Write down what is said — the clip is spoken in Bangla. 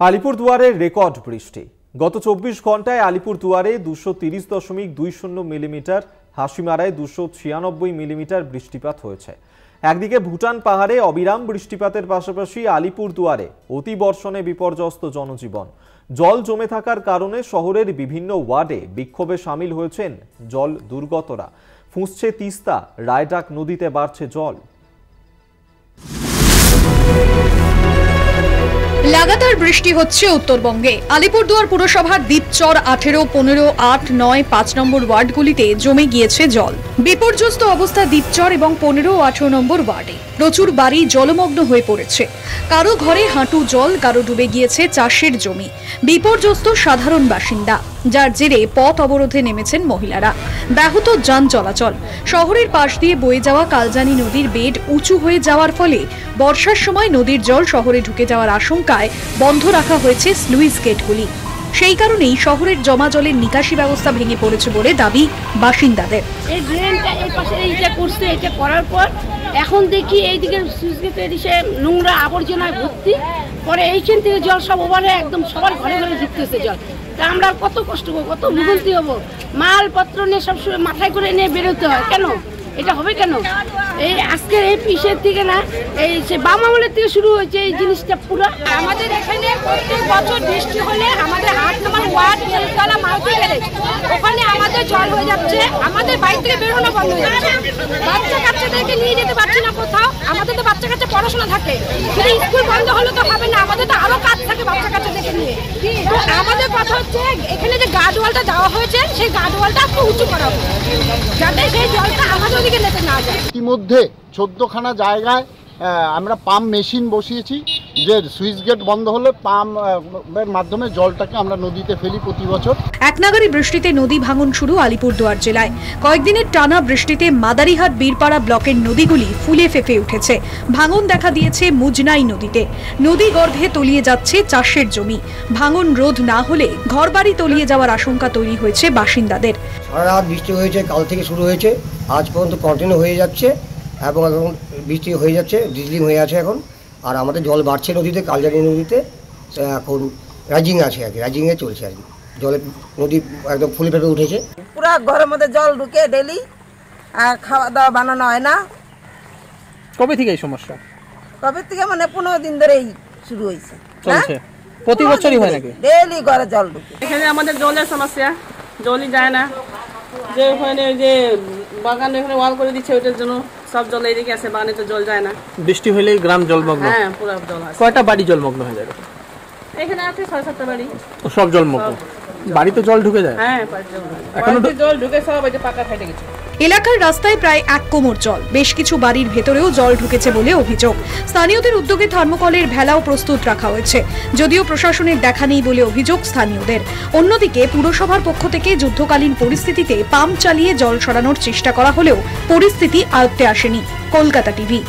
আলিপুরদুয়ারে রেকর্ড বৃষ্টি। গত 24 ঘন্টায় আলিপুরদুয়ারে 230.20 মিলিমিটার, হাসিমারায় 296 মিলিমিটার বৃষ্টিপাত হয়েছে। একদিকে ভুটান পাহাড়ে অবিরাম বৃষ্টিপাতের পাশাপাশি আলিপুরদুয়ারে অতিবর্ষণে বিপর্যস্ত জনজীবন। জল জমে থাকার কারণে শহরের বিভিন্ন ওয়ার্ডে বিক্ষোভে সামিল হয়েছেন জল দুর্গতরা। ফুঁসছে তিস্তা, রায়ডাক নদীতে বাড়ছে জল। লাগাতার বৃষ্টি হচ্ছে উত্তরবঙ্গে। আলিপুরদুয়ার পুরসভার দ্বীপচর 18, 15, 8, 9, 5 নম্বর ওয়ার্ডগুলিতে জমে গিয়েছে জল। বিপর্যস্ত অবস্থা দ্বীপচর এবং 15 ও 18 নম্বর ওয়ার্ডে। প্রচুর বাড়ি জলমগ্ন হয়ে পড়েছে। কারো ঘরে হাঁটু জল, কারো ডুবে গিয়েছে চাষের জমি। বিপর্যস্ত সাধারণ বাসিন্দা, যার জেরে পথ অবরোধে নেমেছেন মহিলারা। ব্যাহত যান চলাচল। শহরের পাশ দিয়ে বয়ে যাওয়া কালজানি নদীর বেড উঁচু হয়ে যাওয়ার ফলে বর্ষার সময় নদীর জল শহরে ঢুকে যাওয়ার আশঙ্কায় বন্ধ রাখা হয়েছে স্লুইস গেটগুলি। সেই কারণেই শহরের জমা জলের নিকাশি ব্যবস্থা ভেঙে পড়েছে বলে দাবি বাসিন্দাদের। এই ড্রেনটা এই পাশে এইটা করছে, এটা করার পর এখন দেখি এইদিকে সুইচ গেটের এসে নোংরা আবর্জনায় ভর্তি। পরে এইখান থেকে জল সব ওভারে একদম সবার ঘরে ঘরে ঢুকতেছে জল। তা আমরা কত কষ্ট করবো, কত ভুগন্তি হবো। মালপত্র নিয়ে সবসময় মাথায় করে নিয়ে বেরোতে হয়। কেন এটা হবে কেন? এই আজকের এই পিসের থেকে না, এই সে বাম আমলের থেকে শুরু হয়েছে এই জিনিসটা পুরো। আমাদের এখানে প্রত্যেক বছর বৃষ্টি হলে আমাদের 8 নম্বর ওয়ার্ড বেলতলা মারুতি গ্যারেজ, ওখানে আমাদের জল হয়ে যাচ্ছে। আমাদের বাড়ি থেকে বেরোনো বন্ধ হয়ে যাচ্ছে। বাচ্চা কাচ্চাদেরকে নিয়ে যেতে পারছি না কোথাও। আমাদের তো বাচ্চা কাচ্চা পড়াশোনা থাকে, শুধু স্কুল বন্ধ হলে তো হবে না, আমাদের তো আরো কাজ থাকে বাচ্চা কাচ্চাদেরকে নিয়ে। তো আমাদের কথা হচ্ছে এখানে যে গার্ডওয়ালটা দেওয়া হয়েছে, সেই গার্ডওয়ালটা একটু উঁচু করা হবে, যাতে সেই জলটা আমাদের ওদিকে লেতে না যায়। ইতিমধ্যে 14খানা জায়গায় আমরা পাম্প মেশিন বসিয়েছি, যে সুইচ গেট বন্ধ হলে পাম্পের মাধ্যমে জলটাকে আমরা নদীতে ফেলি প্রতি বছর। একনাগাড়ি বৃষ্টিতে নদী ভাঙন শুরু আলিপুরদুয়ার জেলায়। কয়েকদিনের টানা বৃষ্টিতে মাদারিহাট বীরপাড়া ব্লকের নদীগুলি ফুলে ফেঁপে উঠেছে। ভাঙন দেখা দিয়েছে মুজনাই নদীতে। নদী গর্ভে তলিয়ে যাচ্ছে চাষের জমি। ভাঙন রোধ না হলে ঘরবাড়ি তলিয়ে যাওয়ার আশঙ্কা তৈরি হয়েছে বাসিন্দাদের। সারা রাত বৃষ্টি হয়েছে, কাল থেকে শুরু হয়েছে, আজ পর্যন্ত কন্টিনিউ হয়ে যাচ্ছে এবং এখন বৃষ্টি হয়ে যাচ্ছে, ডিজলিং হয়ে আছে এখন। আর আমাদের জল বাড়ছে নদীতে, কালজানি নদীতে এখন রাইজিং আছে আর কি, রাইজিংয়ে চলছে আর কি। জলে নদী একদম ফুলে ফেপে উঠেছে। পুরো ঘরের মধ্যে জল ঢুকে ডেলি, আর খাওয়া দাওয়া বানানো হয় না। কবে থেকে এই সমস্যা? কবে থেকে মানে 15 দিন ধরেই শুরু হয়েছে। চলছে প্রতি বছরই হয় নাকি? ডেলি ঘরে জল ঢুকে। এখানে আমাদের জলের সমস্যা, জলই যায় না। যে ওখানে যে বাগানে ওখানে ওয়াল করে দিচ্ছে, ওইটার জন্য সব জল এদিকে আসে, বাগানে তো জল যায় না। বৃষ্টি হলেই গ্রাম জলমগ্ন। হ্যাঁ, পুরো জল আসে। কয়টা বাড়ি জলমগ্ন হয়ে যাবে? এখানে আছে 6-7টা বাড়ি। সব জলমগ্ন? বাড়ি তো জল ঢুকে যায়? হ্যাঁ, এখনো জল ঢুকে সব ওই যে পাকা ফেটে গেছে। এলাকার রাস্তায় প্রায় 1 কোমর জল। বেশ কিছু বাড়ির ভেতরেও জল ঢুকেছে বলে অভিযোগ। স্থানীয়দের উদ্যোগে থার্মোকলের ভেলাও প্রস্তুত রাখা হয়েছে, যদিও প্রশাসনের দেখা নেই বলে অভিযোগ স্থানীয়দের। অন্যদিকে পুরসভার পক্ষ থেকে যুদ্ধকালীন পরিস্থিতিতে পাম্প চালিয়ে জল সরানোর চেষ্টা করা হলেও পরিস্থিতি আয়ত্তে আসেনি। কলকাতা টিভি।